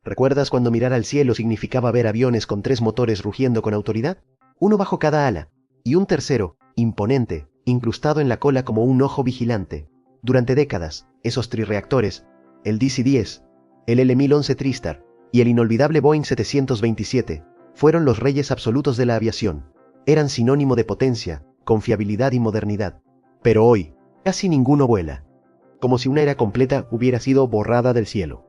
¿Recuerdas cuando mirar al cielo significaba ver aviones con 3 motores rugiendo con autoridad? Uno bajo cada ala, y un tercero, imponente, incrustado en la cola como un ojo vigilante. Durante décadas, esos trirreactores, el DC-10, el L-1011 TriStar y el inolvidable Boeing 727, fueron los reyes absolutos de la aviación. Eran sinónimo de potencia, confiabilidad y modernidad. Pero hoy, casi ninguno vuela. Como si una era completa hubiera sido borrada del cielo.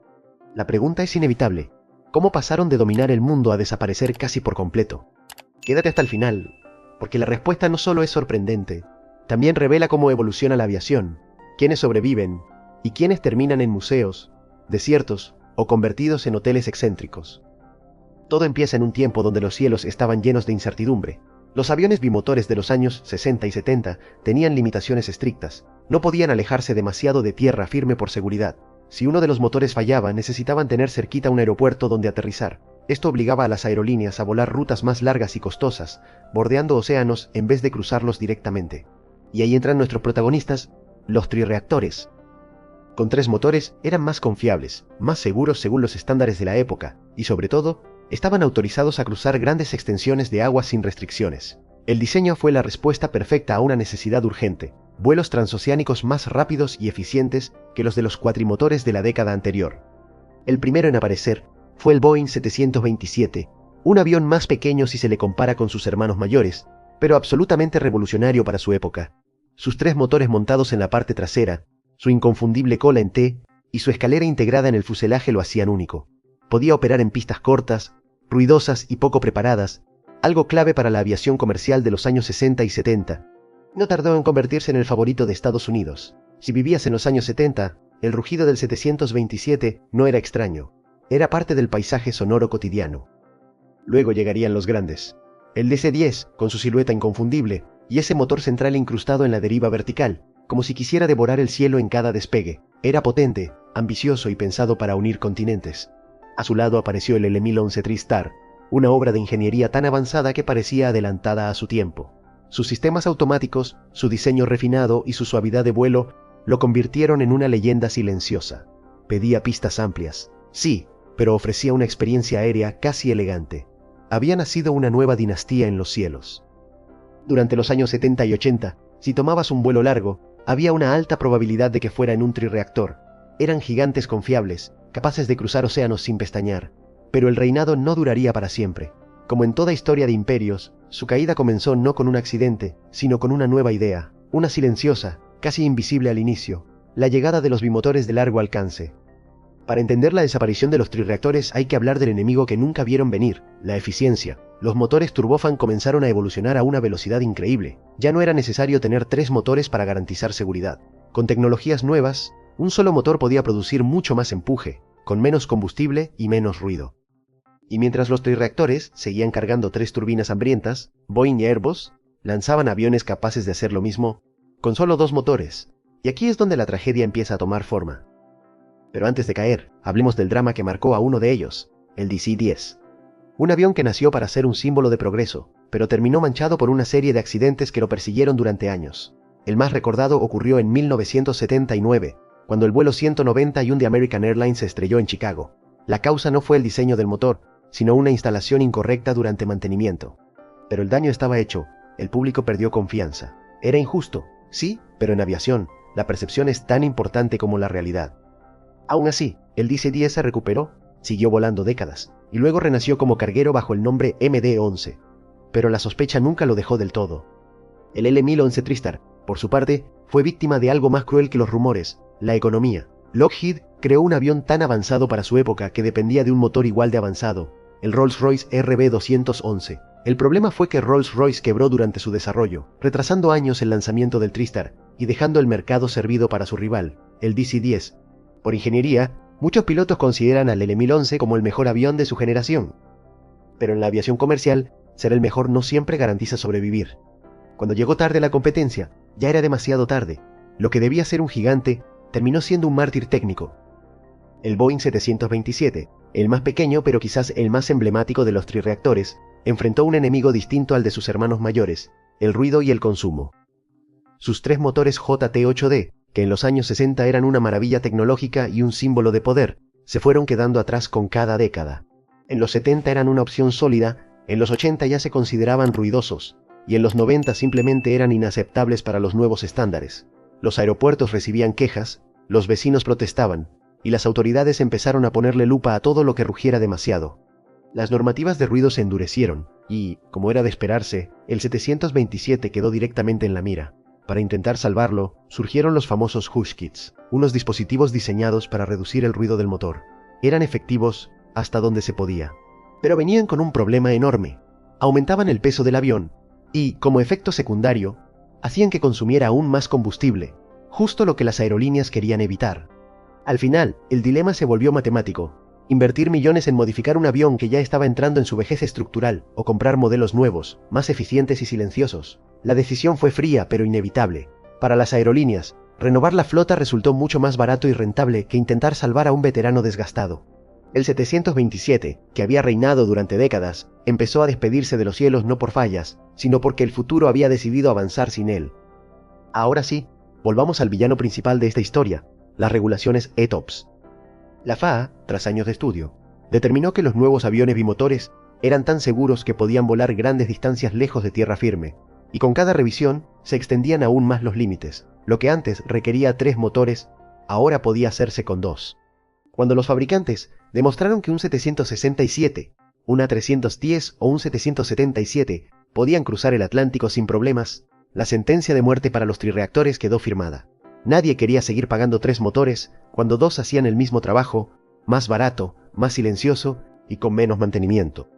La pregunta es inevitable. ¿Cómo pasaron de dominar el mundo a desaparecer casi por completo? Quédate hasta el final, porque la respuesta no solo es sorprendente, también revela cómo evoluciona la aviación, quiénes sobreviven y quiénes terminan en museos, desiertos o convertidos en hoteles excéntricos. Todo empieza en un tiempo donde los cielos estaban llenos de incertidumbre. Los aviones bimotores de los años 60 y 70 tenían limitaciones estrictas. No podían alejarse demasiado de tierra firme por seguridad. Si uno de los motores fallaba, necesitaban tener cerquita un aeropuerto donde aterrizar. Esto obligaba a las aerolíneas a volar rutas más largas y costosas, bordeando océanos en vez de cruzarlos directamente. Y ahí entran nuestros protagonistas, los trirreactores. Con 3 motores eran más confiables, más seguros según los estándares de la época, y sobre todo, estaban autorizados a cruzar grandes extensiones de agua sin restricciones. El diseño fue la respuesta perfecta a una necesidad urgente: vuelos transoceánicos más rápidos y eficientes que los de los cuatrimotores de la década anterior. El primero en aparecer fue el Boeing 727, un avión más pequeño si se le compara con sus hermanos mayores, pero absolutamente revolucionario para su época. Sus 3 motores montados en la parte trasera, su inconfundible cola en T y su escalera integrada en el fuselaje lo hacían único. Podía operar en pistas cortas, ruidosas y poco preparadas, algo clave para la aviación comercial de los años 60 y 70. No tardó en convertirse en el favorito de Estados Unidos. Si vivías en los años 70, el rugido del 727 no era extraño. Era parte del paisaje sonoro cotidiano. Luego llegarían los grandes. El DC-10, con su silueta inconfundible, y ese motor central incrustado en la deriva vertical, como si quisiera devorar el cielo en cada despegue. Era potente, ambicioso y pensado para unir continentes. A su lado apareció el L-1011 TriStar, una obra de ingeniería tan avanzada que parecía adelantada a su tiempo. Sus sistemas automáticos, su diseño refinado y su suavidad de vuelo lo convirtieron en una leyenda silenciosa. Pedía pistas amplias, sí, pero ofrecía una experiencia aérea casi elegante. Había nacido una nueva dinastía en los cielos. Durante los años 70 y 80, si tomabas un vuelo largo, había una alta probabilidad de que fuera en un trirreactor. Eran gigantes confiables, capaces de cruzar océanos sin pestañear. Pero el reinado no duraría para siempre. Como en toda historia de imperios, su caída comenzó no con un accidente, sino con una nueva idea, una silenciosa, casi invisible al inicio: la llegada de los bimotores de largo alcance. Para entender la desaparición de los trirreactores hay que hablar del enemigo que nunca vieron venir: la eficiencia. Los motores turbofan comenzaron a evolucionar a una velocidad increíble. Ya no era necesario tener 3 motores para garantizar seguridad. Con tecnologías nuevas, un solo motor podía producir mucho más empuje, con menos combustible y menos ruido. Y mientras los trirreactores seguían cargando 3 turbinas hambrientas, Boeing y Airbus lanzaban aviones capaces de hacer lo mismo, con solo 2 motores. Y aquí es donde la tragedia empieza a tomar forma. Pero antes de caer, hablemos del drama que marcó a uno de ellos, el DC-10. Un avión que nació para ser un símbolo de progreso, pero terminó manchado por una serie de accidentes que lo persiguieron durante años. El más recordado ocurrió en 1979, cuando el vuelo 191 de American Airlines se estrelló en Chicago. La causa no fue el diseño del motor, sino una instalación incorrecta durante mantenimiento. Pero el daño estaba hecho, el público perdió confianza. Era injusto, sí, pero en aviación, la percepción es tan importante como la realidad. Aún así, el DC-10 se recuperó, siguió volando décadas, y luego renació como carguero bajo el nombre MD-11. Pero la sospecha nunca lo dejó del todo. El L-1011 TriStar, por su parte, fue víctima de algo más cruel que los rumores: la economía. Lockheed creó un avión tan avanzado para su época que dependía de un motor igual de avanzado, el Rolls-Royce RB211. El problema fue que Rolls-Royce quebró durante su desarrollo, retrasando años el lanzamiento del TriStar y dejando el mercado servido para su rival, el DC-10. Por ingeniería, muchos pilotos consideran al L-1011 como el mejor avión de su generación. Pero en la aviación comercial, ser el mejor no siempre garantiza sobrevivir. Cuando llegó tarde la competencia, ya era demasiado tarde. Lo que debía ser un gigante terminó siendo un mártir técnico. El Boeing 727, el más pequeño pero quizás el más emblemático de los trirreactores, enfrentó un enemigo distinto al de sus hermanos mayores: el ruido y el consumo. Sus 3 motores JT-8D, que en los años 60 eran una maravilla tecnológica y un símbolo de poder, se fueron quedando atrás con cada década. En los 70 eran una opción sólida, en los 80 ya se consideraban ruidosos, y en los 90 simplemente eran inaceptables para los nuevos estándares. Los aeropuertos recibían quejas, los vecinos protestaban, y las autoridades empezaron a ponerle lupa a todo lo que rugiera demasiado. Las normativas de ruido se endurecieron, y, como era de esperarse, el 727 quedó directamente en la mira. Para intentar salvarlo, surgieron los famosos Hush Kits, unos dispositivos diseñados para reducir el ruido del motor. Eran efectivos hasta donde se podía. Pero venían con un problema enorme. Aumentaban el peso del avión, y, como efecto secundario, hacían que consumiera aún más combustible, justo lo que las aerolíneas querían evitar. Al final, el dilema se volvió matemático: invertir millones en modificar un avión que ya estaba entrando en su vejez estructural, o comprar modelos nuevos, más eficientes y silenciosos. La decisión fue fría pero inevitable. Para las aerolíneas, renovar la flota resultó mucho más barato y rentable que intentar salvar a un veterano desgastado. El 727, que había reinado durante décadas, empezó a despedirse de los cielos no por fallas, sino porque el futuro había decidido avanzar sin él. Ahora sí, volvamos al villano principal de esta historia, las regulaciones ETOPS. La FAA, tras años de estudio, determinó que los nuevos aviones bimotores eran tan seguros que podían volar grandes distancias lejos de tierra firme, y con cada revisión se extendían aún más los límites. Lo que antes requería 3 motores, ahora podía hacerse con 2. Cuando los fabricantes demostraron que un 767, una 310 o un 777 podían cruzar el Atlántico sin problemas, la sentencia de muerte para los trirreactores quedó firmada. Nadie quería seguir pagando 3 motores cuando 2 hacían el mismo trabajo, más barato, más silencioso y con menos mantenimiento.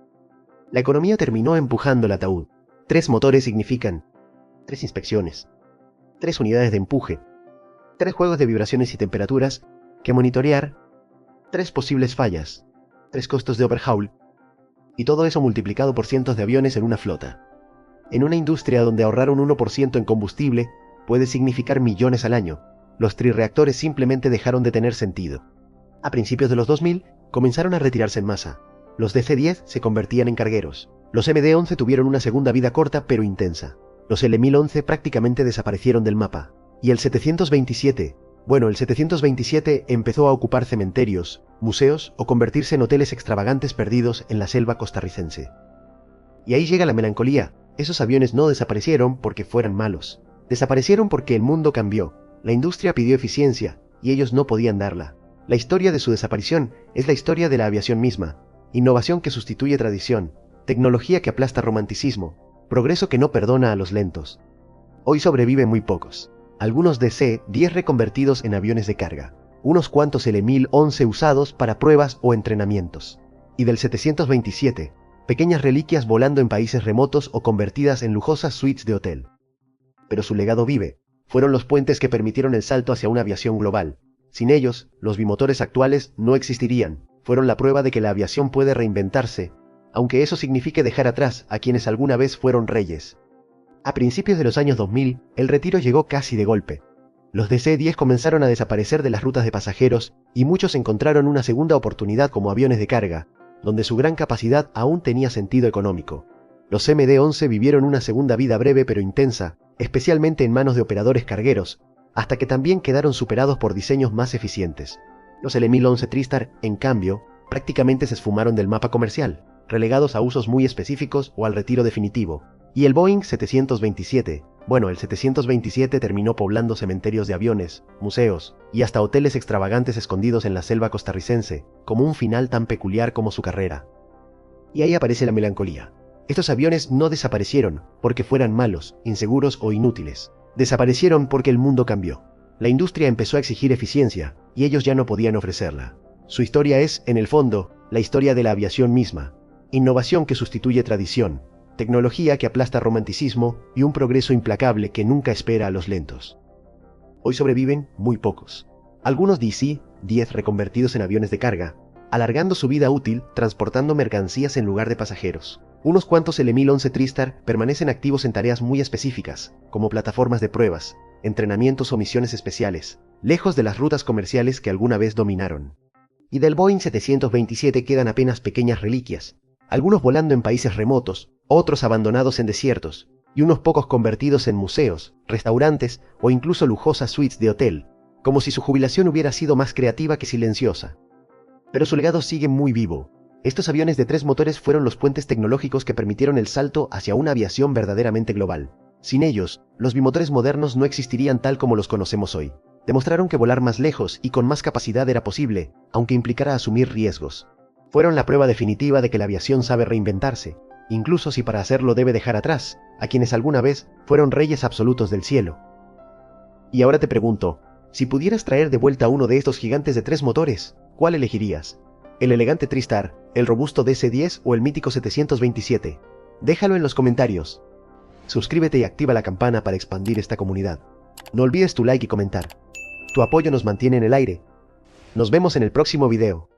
La economía terminó empujando el ataúd. 3 motores significan 3 inspecciones, 3 unidades de empuje, 3 juegos de vibraciones y temperaturas que monitorear, 3 posibles fallas, 3 costos de overhaul, y todo eso multiplicado por cientos de aviones en una flota. En una industria donde ahorrar un 1% en combustible puede significar millones al año, los trirreactores simplemente dejaron de tener sentido. A principios de los 2000 comenzaron a retirarse en masa. Los DC-10 se convertían en cargueros. Los MD-11 tuvieron una segunda vida corta pero intensa. Los L-1011 prácticamente desaparecieron del mapa. Y el 727, el 727 empezó a ocupar cementerios, museos o convertirse en hoteles extravagantes perdidos en la selva costarricense. Y ahí llega la melancolía. Esos aviones no desaparecieron porque fueran malos. Desaparecieron porque el mundo cambió. La industria pidió eficiencia y ellos no podían darla. La historia de su desaparición es la historia de la aviación misma. Innovación que sustituye tradición, tecnología que aplasta romanticismo, progreso que no perdona a los lentos. Hoy sobreviven muy pocos. Algunos DC-10 reconvertidos en aviones de carga, unos cuantos L-1011 usados para pruebas o entrenamientos. Y del 727, pequeñas reliquias volando en países remotos o convertidas en lujosas suites de hotel. Pero su legado vive. Fueron los puentes que permitieron el salto hacia una aviación global. Sin ellos, los bimotores actuales no existirían. Fueron la prueba de que la aviación puede reinventarse, aunque eso signifique dejar atrás a quienes alguna vez fueron reyes. A principios de los años 2000, el retiro llegó casi de golpe. Los DC-10 comenzaron a desaparecer de las rutas de pasajeros y muchos encontraron una segunda oportunidad como aviones de carga, donde su gran capacidad aún tenía sentido económico. Los MD-11 vivieron una segunda vida breve pero intensa, especialmente en manos de operadores cargueros, hasta que también quedaron superados por diseños más eficientes. Los L-1011 TriStar, en cambio, prácticamente se esfumaron del mapa comercial, relegados a usos muy específicos o al retiro definitivo. Y el Boeing 727, el 727 terminó poblando cementerios de aviones, museos y hasta hoteles extravagantes escondidos en la selva costarricense, como un final tan peculiar como su carrera. Y ahí aparece la melancolía. Estos aviones no desaparecieron porque fueran malos, inseguros o inútiles. Desaparecieron porque el mundo cambió. La industria empezó a exigir eficiencia y ellos ya no podían ofrecerla. Su historia es, en el fondo, la historia de la aviación misma. Innovación que sustituye tradición, tecnología que aplasta romanticismo y un progreso implacable que nunca espera a los lentos. Hoy sobreviven muy pocos. Algunos DC-10 reconvertidos en aviones de carga, alargando su vida útil transportando mercancías en lugar de pasajeros. Unos cuantos L-1011 TriStar permanecen activos en tareas muy específicas, como plataformas de pruebas, entrenamientos o misiones especiales, lejos de las rutas comerciales que alguna vez dominaron. Y del Boeing 727 quedan apenas pequeñas reliquias, algunos volando en países remotos, otros abandonados en desiertos, y unos pocos convertidos en museos, restaurantes o incluso lujosas suites de hotel, como si su jubilación hubiera sido más creativa que silenciosa. Pero su legado sigue muy vivo. Estos aviones de 3 motores fueron los puentes tecnológicos que permitieron el salto hacia una aviación verdaderamente global. Sin ellos, los bimotores modernos no existirían tal como los conocemos hoy. Demostraron que volar más lejos y con más capacidad era posible, aunque implicara asumir riesgos. Fueron la prueba definitiva de que la aviación sabe reinventarse, incluso si para hacerlo debe dejar atrás a quienes alguna vez fueron reyes absolutos del cielo. Y ahora te pregunto, si pudieras traer de vuelta uno de estos gigantes de 3 motores, ¿cuál elegirías? ¿El elegante TriStar, el robusto DC-10 o el mítico 727? Déjalo en los comentarios. Suscríbete y activa la campana para expandir esta comunidad. No olvides tu like y comentar. Tu apoyo nos mantiene en el aire. Nos vemos en el próximo video.